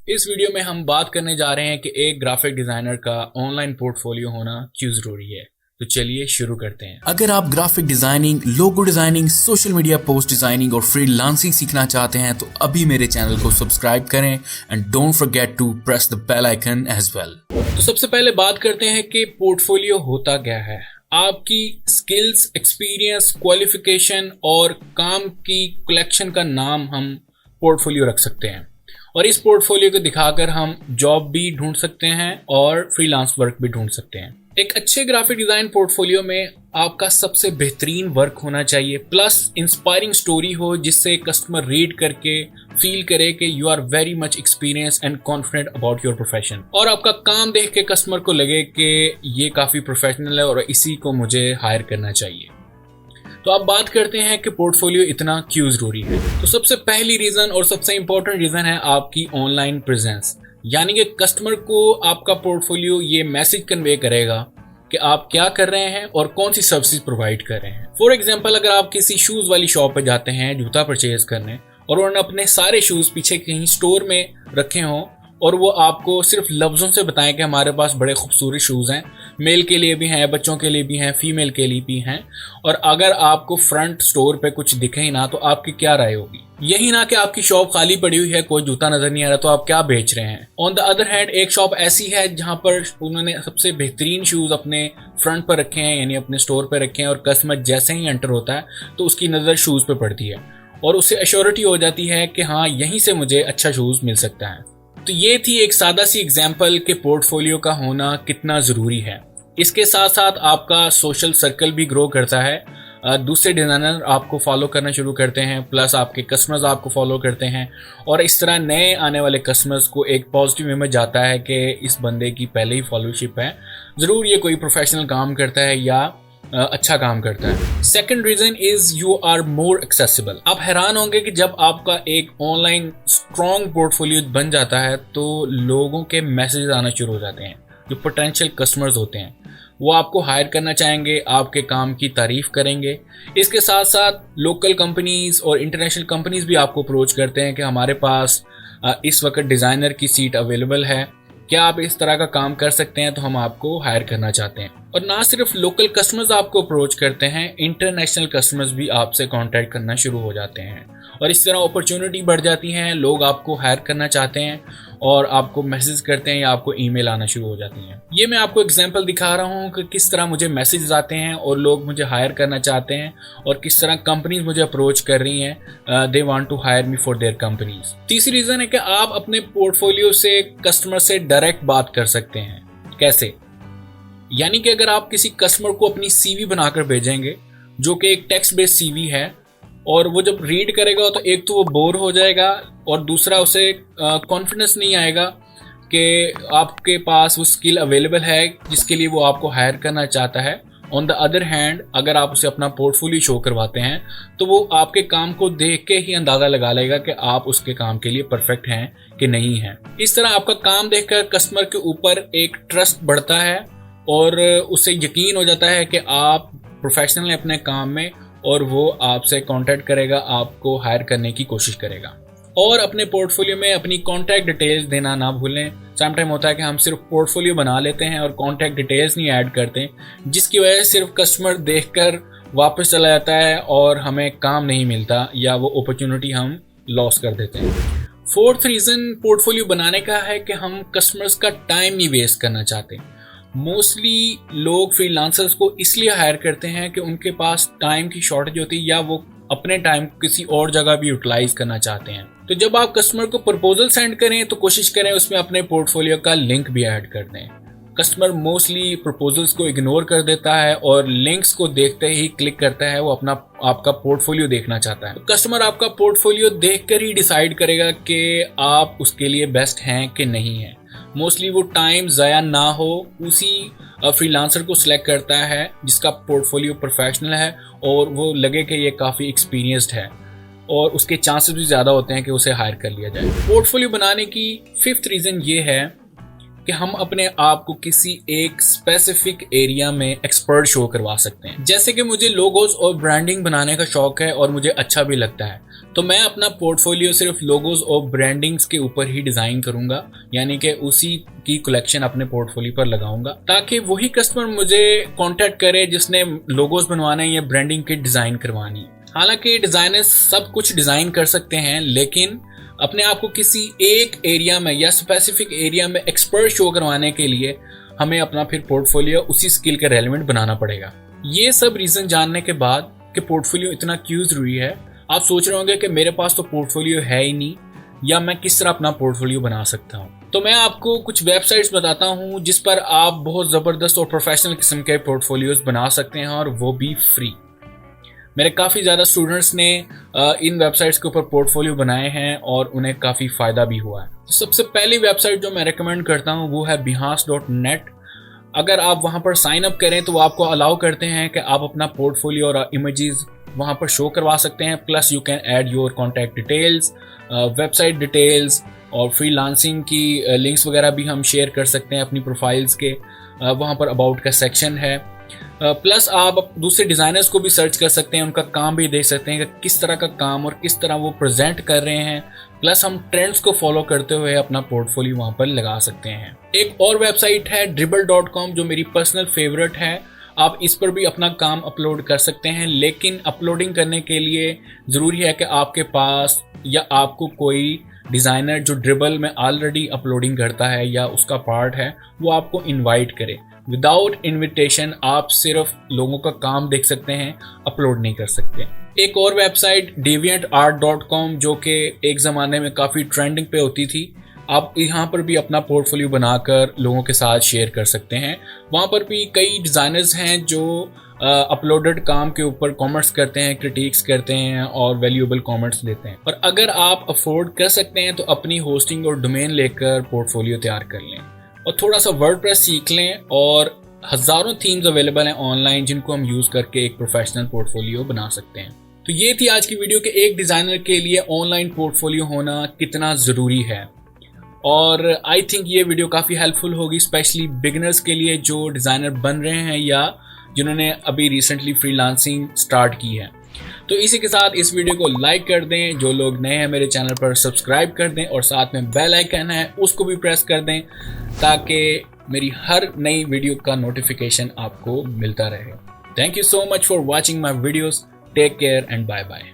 इस वीडियो में हम बात करने जा रहे हैं कि एक ग्राफिक डिजाइनर का ऑनलाइन पोर्टफोलियो होना क्यों जरूरी है। तो चलिए शुरू करते हैं। अगर आप graphic designing, logo designing, social media post designing और फ्रीलांसिंग सीखना चाहते हैं तो अभी मेरे चैनल को सब्सक्राइब करें and don't forget to press the bell icon as well. तो सबसे पहले बात करते हैं कि पोर्टफोलियो होता क्या है। आपकी स्किल्स, एक्सपीरियंस, क्वालिफिकेशन और काम की कलेक्शन का नाम हम पोर्टफोलियो रख सकते हैं और इस पोर्टफोलियो को दिखाकर हम जॉब भी ढूंढ सकते हैं और फ्रीलांस वर्क भी ढूंढ सकते हैं। एक अच्छे ग्राफिक डिजाइन पोर्टफोलियो में आपका सबसे बेहतरीन वर्क होना चाहिए, प्लस इंस्पायरिंग स्टोरी हो जिससे कस्टमर रीड करके फील करे कि you are very much experience and confident about your profession, और आपका काम देख के कस्टमर को लगे कि ये काफी प्रोफेशनल है और इसी को मुझे हायर करना चाहिए। तो अब बात करते हैं कि पोर्टफोलियो इतना क्यों जरूरी है। तो सबसे पहली रीजन और सबसे इंपॉर्टेंट रीजन है आपकी ऑनलाइन प्रेजेंस, यानी कि कस्टमर को आपका पोर्टफोलियो ये मैसेज कन्वे करेगा कि आप क्या कर रहे हैं और कौन सी सर्विसेज प्रोवाइड कर रहे हैं। फॉर एग्जांपल, अगर आप किसी शूज वाली शॉप पे जाते हैं जूता परचेज करने और उन्होंने अपने सारे शूज पीछे कहीं स्टोर में रखे हों और वो आपको सिर्फ लफ्जों से बताएं कि हमारे पास बड़े खूबसूरत शूज़ हैं, मेल के लिए भी हैं, बच्चों के लिए भी हैं, फीमेल के लिए भी हैं, और अगर आपको फ्रंट स्टोर पे कुछ दिखे ही ना तो आपकी क्या राय होगी। यही ना कि आपकी शॉप खाली पड़ी हुई है, कोई जूता नजर नहीं आ रहा, तो आप क्या बेच रहे हैं। ऑन द अदर हैंड एक शॉप ऐसी है जहां पर उन्होंने सबसे बेहतरीन शूज़ अपने फ्रंट पर रखे हैं, यानी अपने स्टोर पर रखे हैं, और कस्टमर जैसे ही एंटर होता है तो उसकी नज़र शूज़ पे पड़ती है और उससे एश्योरिटी हो जाती है कि हाँ, यहीं से मुझे अच्छा शूज़ मिल सकता है। तो ये थी एक सादा सी एग्जाम्पल के पोर्टफोलियो का होना कितना ज़रूरी है। इसके साथ साथ आपका सोशल सर्कल भी ग्रो करता है, दूसरे डिज़ाइनर आपको फॉलो करना शुरू करते हैं, प्लस आपके कस्टमर्स आपको फॉलो करते हैं, और इस तरह नए आने वाले कस्टमर्स को एक पॉजिटिव इमेज जाता है कि इस बंदे की पहले ही फॉलोशिप है, ज़रूर ये कोई प्रोफेशनल काम करता है या अच्छा काम करता है। Second reason is you are more accessible. आप हैरान होंगे कि जब आपका एक ऑनलाइन स्ट्रॉन्ग पोर्टफोलियो बन जाता है तो लोगों के मैसेज आना शुरू हो जाते हैं। जो पोटेंशियल कस्टमर्स होते हैं वो आपको हायर करना चाहेंगे, आपके काम की तारीफ करेंगे। इसके साथ साथ लोकल कंपनीज और इंटरनेशनल कंपनीज भी आपको अप्रोच करते हैं कि हमारे पास इस वक्त डिज़ाइनर की सीट अवेलेबल है, क्या आप इस तरह का काम कर सकते हैं, तो हम आपको हायर करना चाहते हैं। और ना सिर्फ लोकल कस्टमर्स आपको अप्रोच करते हैं, इंटरनेशनल कस्टमर्स भी आपसे कांटेक्ट करना शुरू हो जाते हैं और इस तरह अपॉर्चुनिटी बढ़ जाती हैं। लोग आपको हायर करना चाहते हैं और आपको मैसेज करते हैं या आपको ईमेल आना शुरू हो जाती हैं। ये मैं आपको एग्जांपल दिखा रहा हूँ कि किस तरह मुझे मैसेज आते हैं और लोग मुझे हायर करना चाहते हैं और किस तरह कंपनीज मुझे अप्रोच कर रही हैं, they want to hire me for their companies. तीसरी रीजन है कि आप अपने पोर्टफोलियो से कस्टमर से डायरेक्ट बात कर सकते हैं। कैसे? यानी कि अगर आप किसी कस्टमर को अपनी सीवी बनाकर भेजेंगे जो कि एक टेक्स्ट बेस्ड सीवी है, और वो जब रीड करेगा तो एक तो वो बोर हो जाएगा और दूसरा उसे कॉन्फिडेंस नहीं आएगा कि आपके पास वो स्किल अवेलेबल है जिसके लिए वो आपको हायर करना चाहता है। ऑन द अदर हैंड अगर आप उसे अपना पोर्टफोलियो शो करवाते हैं तो वो आपके काम को देख के ही अंदाज़ा लगा लेगा कि आप उसके काम के लिए परफेक्ट हैं कि नहीं हैं। इस तरह आपका काम देखकर कस्टमर के ऊपर एक ट्रस्ट बढ़ता है और उससे यकीन हो जाता है कि आप प्रोफेशनल हैं अपने काम में और वो आपसे कांटेक्ट करेगा, आपको हायर करने की कोशिश करेगा। और अपने पोर्टफोलियो में अपनी कॉन्टैक्ट डिटेल्स देना ना भूलें। समटाइम होता है कि हम सिर्फ पोर्टफोलियो बना लेते हैं और कॉन्टैक्ट डिटेल्स नहीं ऐड करते, जिसकी वजह से सिर्फ कस्टमर देखकर वापस चला जाता है और हमें काम नहीं मिलता या वो अपॉर्चुनिटी हम लॉस कर देते हैं। फोर्थ रीज़न पोर्टफोलियो बनाने का है कि हम कस्टमर्स का टाइम नहीं वेस्ट करना चाहते। मोस्टली लोग फ्रीलांसर्स को इसलिए हायर करते हैं कि उनके पास टाइम की शॉर्टेज होती है या वो अपने टाइम किसी और जगह भी यूटिलाइज करना चाहते हैं। तो जब आप कस्टमर को प्रपोजल सेंड करें तो कोशिश करें उसमें अपने पोर्टफोलियो का लिंक भी ऐड कर दें। कस्टमर मोस्टली प्रपोजल्स को इग्नोर कर देता है और लिंक्स को देखते ही क्लिक करता है, वो अपना आपका पोर्टफोलियो देखना चाहता है। तो कस्टमर आपका पोर्टफोलियो देखकर ही डिसाइड करेगा कि आप उसके लिए बेस्ट हैं कि नहीं हैं। मोस्टली वो टाइम ज़ाया ना हो उसी फ्रीलांसर को सिलेक्ट करता है जिसका पोर्टफोलियो प्रोफेशनल है और वो लगे कि ये काफ़ी एक्सपीरियंस्ड है, और उसके चांसेस भी ज़्यादा होते हैं कि उसे हायर कर लिया जाए। पोर्टफोलियो बनाने की फिफ्थ रीज़न ये है कि हम अपने आप को किसी एक स्पेसिफिक एरिया में एक्सपर्ट शो करवा सकते हैं। जैसे कि मुझे लोगोस और ब्रांडिंग बनाने का शौक है और मुझे अच्छा भी लगता है, तो मैं अपना पोर्टफोलियो सिर्फ लोगोज और ब्रांडिंग्स के ऊपर ही डिज़ाइन करूंगा, यानी कि उसी की कलेक्शन अपने पोर्टफोलियो पर लगाऊंगा ताकि वही कस्टमर मुझे कांटेक्ट करे जिसने लोगोज बनवाने या ब्रांडिंग किट डिज़ाइन करवानी। हालांकि डिज़ाइनर्स सब कुछ डिज़ाइन कर सकते हैं, लेकिन अपने आप को किसी एक एरिया में या स्पेसिफिक एरिया में एक्सपर्ट शो करवाने के लिए हमें अपना फिर पोर्टफोलियो उसी स्किल के रेलेवेंट बनाना पड़ेगा। ये सब रीज़न जानने के बाद कि पोर्टफोलियो इतना क्यों ज़रूरी है, आप सोच रहे होंगे कि मेरे पास तो पोर्टफोलियो है ही नहीं, या मैं किस तरह अपना पोर्टफोलियो बना सकता हूँ। तो मैं आपको कुछ वेबसाइट्स बताता हूँ जिस पर आप बहुत ज़बरदस्त और प्रोफेशनल किस्म के पोर्टफोलियोज बना सकते हैं, और वो भी फ्री। मेरे काफ़ी ज़्यादा स्टूडेंट्स ने इन वेबसाइट्स के ऊपर पोर्टफोलियो बनाए हैं और उन्हें काफ़ी फ़ायदा भी हुआ है। तो सबसे पहली वेबसाइट जो मैं रेकमेंड करता हूँ वो है behance.net। अगर आप वहाँ पर साइन अप करें तो वो आपको अलाउ करते हैं कि आप अपना पोर्टफोलियो और इमेजेस वहाँ पर शो करवा सकते हैं। Plus you can add your contact details, website details और फ्रीलांसिंग की लिंक्स वगैरह भी हम शेयर कर सकते हैं अपनी प्रोफाइल्स के। वहाँ पर अबाउट का सेक्शन है। प्लस आप दूसरे डिज़ाइनर्स को भी सर्च कर सकते हैं, उनका काम भी देख सकते हैं कि किस तरह का काम और किस तरह वो प्रेजेंट कर रहे हैं। प्लस हम ट्रेंड्स को फॉलो करते हुए अपना पोर्टफोलियो वहाँ पर लगा सकते हैं। एक और वेबसाइट है dribble.com जो मेरी पर्सनल फेवरेट है। आप इस पर भी अपना काम अपलोड कर सकते हैं, लेकिन अपलोडिंग करने के लिए ज़रूरी है कि आपके पास या आपको कोई डिज़ाइनर जो ड्रिबल में ऑलरेडी अपलोडिंग करता है या उसका पार्ट है वो आपको इनवाइट करे। विदाउट इनविटेशन आप सिर्फ लोगों का काम देख सकते हैं, अपलोड नहीं कर सकते। एक और वेबसाइट deviantart.com जो कि एक ज़माने में काफ़ी ट्रेंडिंग पे होती थी, आप यहाँ पर भी अपना पोर्टफोलियो बनाकर लोगों के साथ शेयर कर सकते हैं। वहाँ पर भी कई डिज़ाइनर्स हैं जो अपलोडेड काम के ऊपर कमेंट्स करते हैं, क्रिटिक्स करते हैं और वैल्यूएबल कमेंट्स देते हैं। और अगर आप अफोर्ड कर सकते हैं तो अपनी होस्टिंग और डोमेन लेकर पोर्टफोलियो तैयार कर लें और थोड़ा सा वर्डप्रेस सीख लें। और हज़ारों थीम्स अवेलेबल हैं ऑनलाइन जिनको हम यूज़ करके एक प्रोफेशनल पोर्टफोलियो बना सकते हैं। तो ये थी आज की वीडियो कि एक डिज़ाइनर के लिए ऑनलाइन पोर्टफोलियो होना कितना ज़रूरी है। और आई थिंक ये वीडियो काफ़ी हेल्पफुल होगी, स्पेशली बिगिनर्स के लिए जो डिज़ाइनर बन रहे हैं या जिन्होंने अभी रिसेंटली फ्रीलांसिंग स्टार्ट की है। तो इसी के साथ इस वीडियो को लाइक कर दें, जो लोग नए हैं मेरे चैनल पर सब्सक्राइब कर दें और साथ में बेल आइकन है उसको भी प्रेस कर दें ताकि मेरी हर नई वीडियो का नोटिफिकेशन आपको मिलता रहे। Thank you so much for watching my videos. Take care and bye bye.